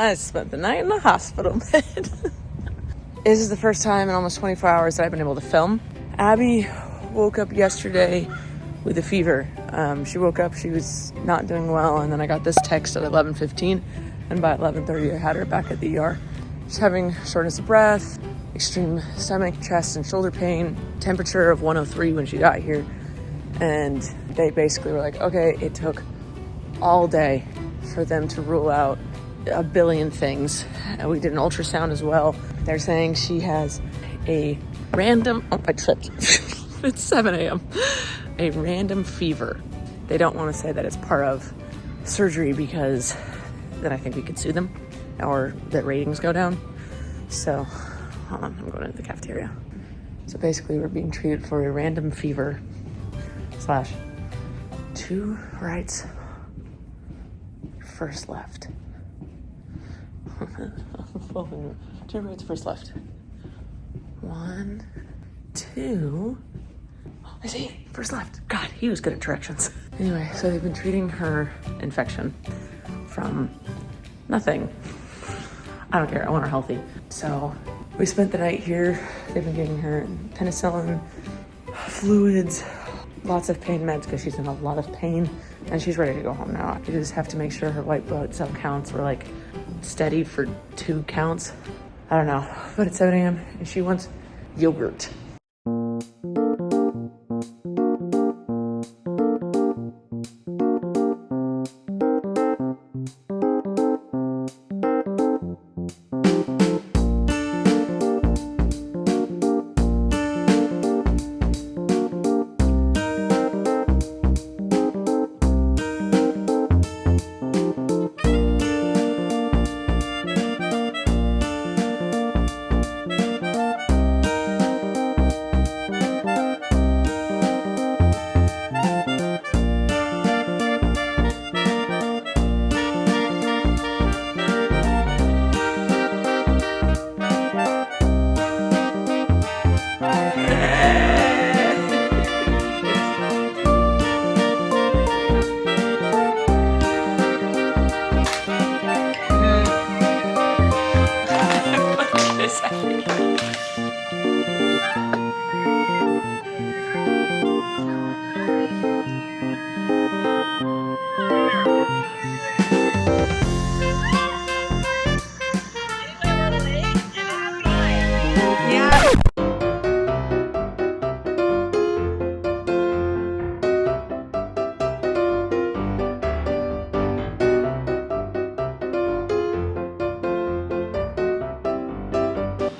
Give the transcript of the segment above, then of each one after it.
I spent the night in the hospital bed. This is the first time in almost 24 hours that I've been able to film. Abby woke up yesterday with a fever. She woke up, she was not doing well, and then I got this text at 11:15, and by 11:30 I had her back at the ER. She's having shortness of breath, extreme stomach, chest, and shoulder pain, temperature of 103 when she got here, and they basically were like, okay, it took all day for them to rule out a billion things. And we did an ultrasound as well. They're saying she has a random, oh, I tripped. It's 7 a.m. A random fever. They don't want to say that it's part of surgery because then I think we could sue them or that ratings go down. So, hold on, I'm going into the cafeteria. So basically we're being treated for a random fever / 2 rights, first left. 2 rights, first left. 1, 2. I see it. First left. God, he was good at directions. Anyway, so they've been treating her infection from nothing. I don't care. I want her healthy. So we spent the night here. They've been giving her penicillin, fluids, lots of pain meds because she's in a lot of pain, and she's ready to go home now. You just have to make sure her white blood cell counts were like steady for 2 counts. I don't know, but it's 7 a.m. and she wants yogurt.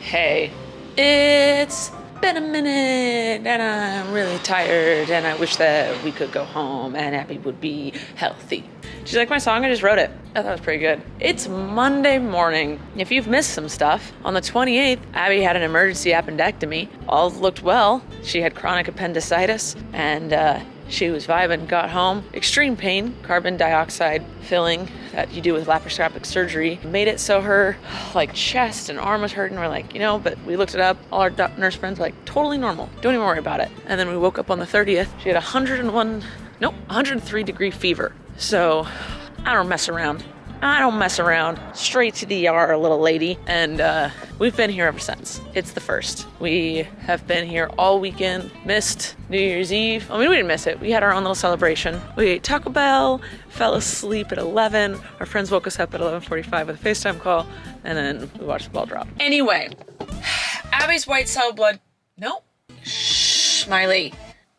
Hey, it's been a minute and I'm really tired and I wish that we could go home and Abby would be healthy. She's like, my song, I just wrote it. I thought it was pretty good. It's Monday morning. If you've missed some stuff, on the 28th, Abby had an emergency appendectomy. All looked well. She had chronic appendicitis and she was vibing, got home. Extreme pain, carbon dioxide filling that you do with laparoscopic surgery. Made it so her like chest and arm was hurting. We're like, but we looked it up. All our nurse friends were like, totally normal. Don't even worry about it. And then we woke up on the 30th. She had 103 degree fever. So I don't mess around. Straight to the ER, little lady. And we've been here ever since. It's the 1st. We have been here all weekend. Missed New Year's Eve. I mean, we didn't miss it. We had our own little celebration. We ate Taco Bell, fell asleep at 11. Our friends woke us up at 11:45 with a FaceTime call. And then we watched the ball drop. Anyway, Abby's white cell blood... No. Shh, Miley.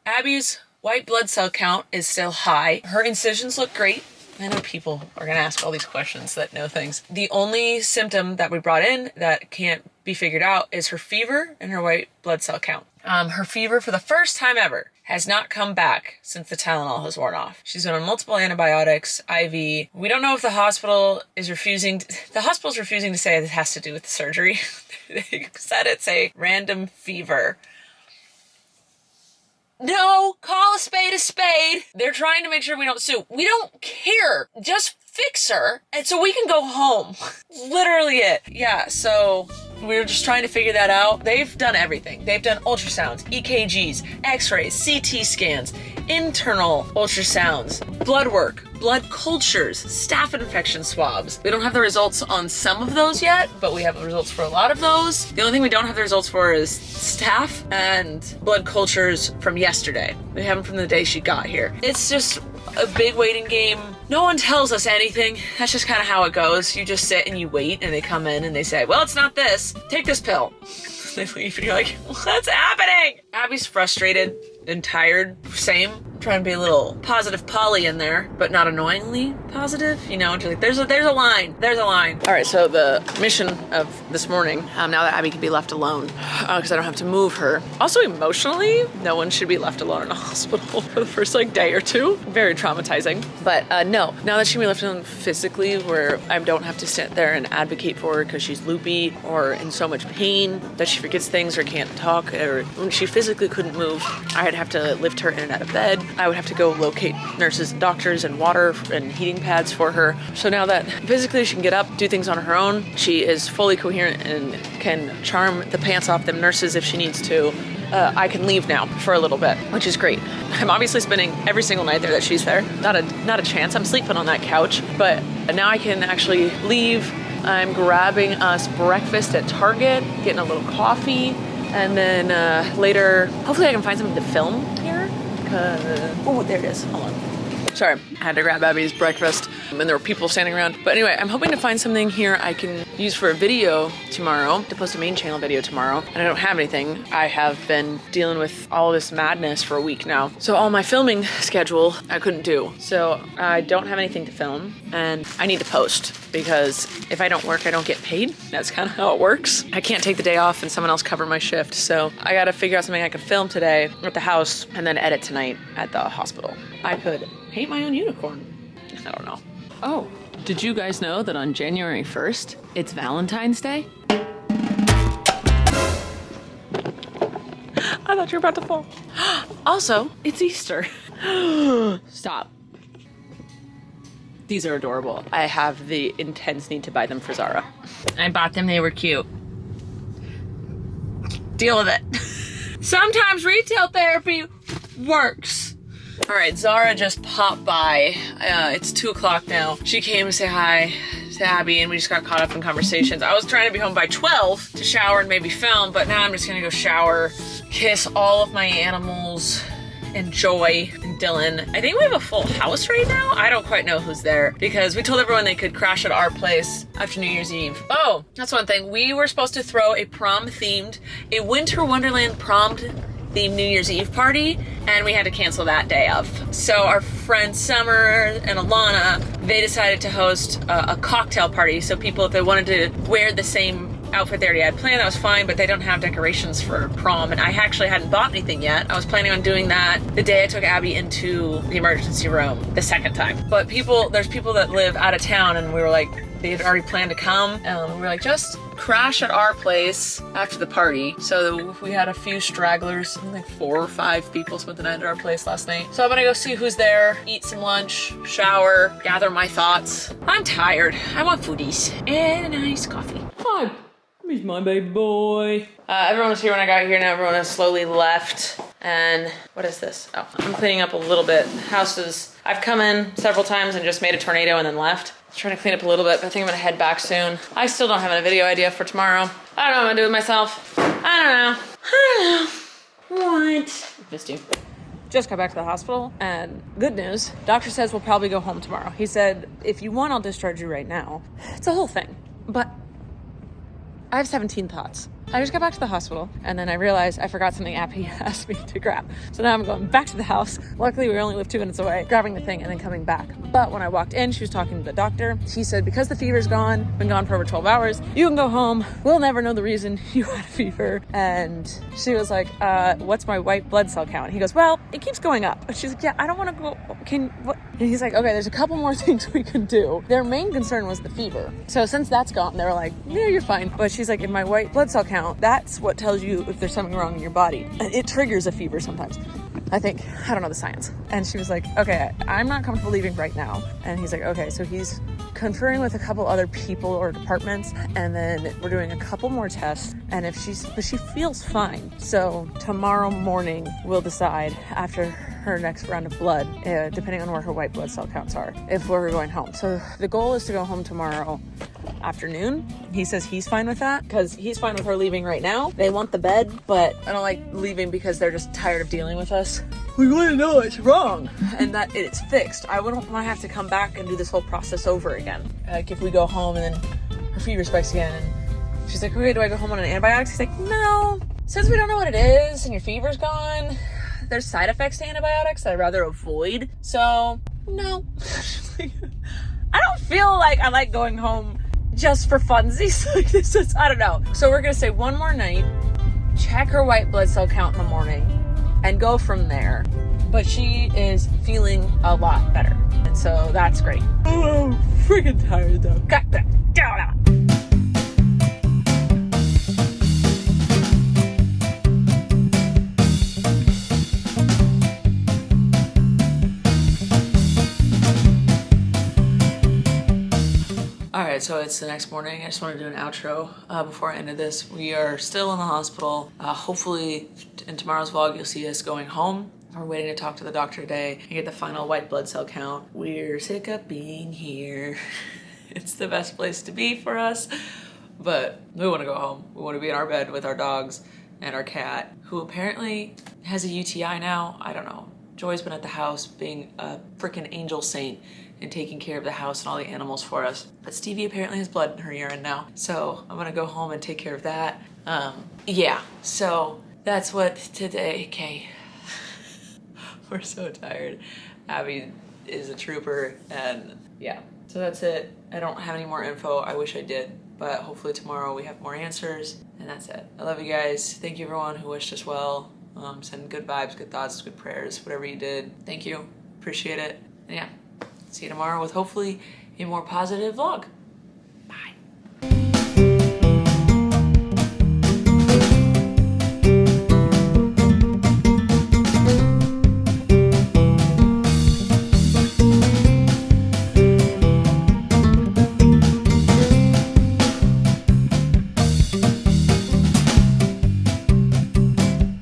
Abby's white blood cell count is still high. Her incisions look great. I know people are going to ask all these questions that know things. The only symptom that we brought in that can't be figured out is her fever and her white blood cell count. Her fever, for the first time ever, has not come back since the Tylenol has worn off. She's been on multiple antibiotics, IV. We don't know if the hospital is refusing to say this has to do with the surgery. They said it's a random fever. No, call a spade a spade. They're trying to make sure we don't sue. We don't care. Just fix her, and so we can go home. Literally it. Yeah, so we were just trying to figure that out. They've done everything. They've done ultrasounds, EKGs, x-rays, CT scans, internal ultrasounds, blood work, blood cultures, staph infection swabs. We don't have the results on some of those yet, but we have the results for a lot of those. The only thing we don't have the results for is staph and blood cultures from yesterday. We have them from the day she got here. It's just a big waiting game. No one tells us anything. That's just kind of how it goes. You just sit and you wait, and they come in and they say, well, it's not this. Take this pill. They leave and you're like, what's happening? Abby's frustrated and tired. Same. Trying to be a little positive Polly in there, but not annoyingly positive. You know, just like, there's a line. There's a line. All right, so the mission of this morning, now that Abby can be left alone, because I don't have to move her. Also, emotionally, no one should be left alone in a hospital for the first day or two. Very traumatizing. But no, now that she can be left alone physically, where I don't have to sit there and advocate for her because she's loopy or in so much pain that she forgets things or can't talk, or when she physically couldn't move, I'd have to lift her in and out of bed. I would have to go locate nurses and doctors and water and heating pads for her. So now that physically she can get up, do things on her own, she is fully coherent and can charm the pants off them nurses if she needs to. I can leave now for a little bit, which is great. I'm obviously spending every single night there that she's there. Not a chance. I'm sleeping on that couch, but now I can actually leave. I'm grabbing us breakfast at Target, getting a little coffee, and then later, hopefully I can find something to film here. Oh, there it is. Hold on. Sorry, I had to grab Abby's breakfast and there were people standing around. But anyway, I'm hoping to find something here I can use for a video tomorrow, to post a main channel video tomorrow. And I don't have anything. I have been dealing with all this madness for a week now. So all my filming schedule, I couldn't do. So I don't have anything to film and I need to post because if I don't work, I don't get paid. That's kind of how it works. I can't take the day off and someone else cover my shift. So I got to figure out something I can film today at the house and then edit tonight at the hospital. I could paint my own unicorn. I don't know. Oh, did you guys know that on January 1st, it's Valentine's Day? I thought you were about to fall. Also, it's Easter. Stop. These are adorable. I have the intense need to buy them for Zara. I bought them, they were cute. Deal with it. Sometimes retail therapy works. All right, Zara just popped by. It's 2:00 now. She came to say hi to Abby and we just got caught up in conversations. I was trying to be home by 12 to shower and maybe film, but now I'm just gonna go shower, kiss all of my animals, enjoy Dylan. I think we have a full house right now. I don't quite know who's there because we told everyone they could crash at our place after New Year's Eve. Oh, that's one thing. We were supposed to throw a Winter Wonderland prom-themed New Year's Eve party, and we had to cancel that day of. So our friends Summer and Alana, they decided to host a cocktail party. So people, if they wanted to wear the same outfit they already had planned, that was fine, but they don't have decorations for prom, and I actually hadn't bought anything yet. I was planning on doing that the day I took Abby into the emergency room the second time. But there's people that live out of town, and we were like, they had already planned to come, and we were like, just crash at our place after the party. So we had a few stragglers, like 4 or 5 people spent the night at our place last night. So I'm gonna go see who's there, eat some lunch, shower, gather my thoughts. I'm tired. I want foodies and a nice coffee. Hi. He's my baby boy. Everyone was here when I got here. Now everyone has slowly left. And what is this? Oh, I'm cleaning up a little bit. I've come in several times and just made a tornado and then left. I was trying to clean up a little bit, but I think I'm gonna head back soon. I still don't have a video idea for tomorrow. I don't know what I'm gonna do with myself. I don't know. What? Missed you. Just got back to the hospital, and good news, doctor says we'll probably go home tomorrow. He said, if you want, I'll discharge you right now. It's a whole thing, but I have 17 thoughts. I just got back to the hospital and then I realized I forgot something Abby asked me to grab. So now I'm going back to the house. Luckily, we only live 2 minutes away, grabbing the thing and then coming back. But when I walked in, she was talking to the doctor. He said, because the fever's gone, been gone for over 12 hours, you can go home. We'll never know the reason you had a fever. And she was like, what's my white blood cell count? And he goes, well, it keeps going up. And she's like, yeah, I don't want to go. What? And he's like, okay, there's a couple more things we can do. Their main concern was the fever. So since that's gone, they were like, yeah, you're fine. But she's like, in my white blood cell count, that's what tells you if there's something wrong in your body. And it triggers a fever sometimes. I think. I don't know the science. And she was like, okay, I'm not comfortable leaving right now. And he's like, okay, so he's conferring with a couple other people or departments, and then we're doing a couple more tests, and but she feels fine. So tomorrow morning we'll decide after her next round of blood, depending on where her white blood cell counts are, if we're going home. So the goal is to go home tomorrow afternoon. He says he's fine with that because he's fine with her leaving right now. They want the bed, but I don't like leaving because they're just tired of dealing with us. We want to know it's wrong and that it's fixed. I wouldn't want to have to come back and do this whole process over again. Like if we go home and then her fever spikes again and she's like, okay, do I go home on an antibiotics? He's like, no, since we don't know what it is and your fever's gone, there's side effects to antibiotics that I'd rather avoid. So no. I don't feel like I like going home just for funsies. Like this is, I don't know. So we're gonna stay one more night, check her white blood cell count in the morning, and go from there. But she is feeling a lot better, and so that's great. Oh, I'm freaking tired though. Got that down. Alright, so it's the next morning. I just want to do an outro before I ended this. We are still in the hospital. Hopefully in tomorrow's vlog you'll see us going home. We're waiting to talk to the doctor today and get the final white blood cell count. We're sick of being here. It's the best place to be for us, but we want to go home. We want to be in our bed with our dogs and our cat, who apparently has a UTI now. I don't know. Joy's been at the house being a freaking angel saint and taking care of the house and all the animals for us. But Stevie apparently has blood in her urine now. So I'm gonna go home and take care of that. Yeah, so that's what today, okay. We're so tired. Abby is a trooper and yeah, so that's it. I don't have any more info. I wish I did, but hopefully tomorrow we have more answers and that's it. I love you guys. Thank you everyone who wished us well. Send good vibes, good thoughts, good prayers, whatever you did. Thank you, appreciate it. And yeah. See you tomorrow with hopefully a more positive vlog.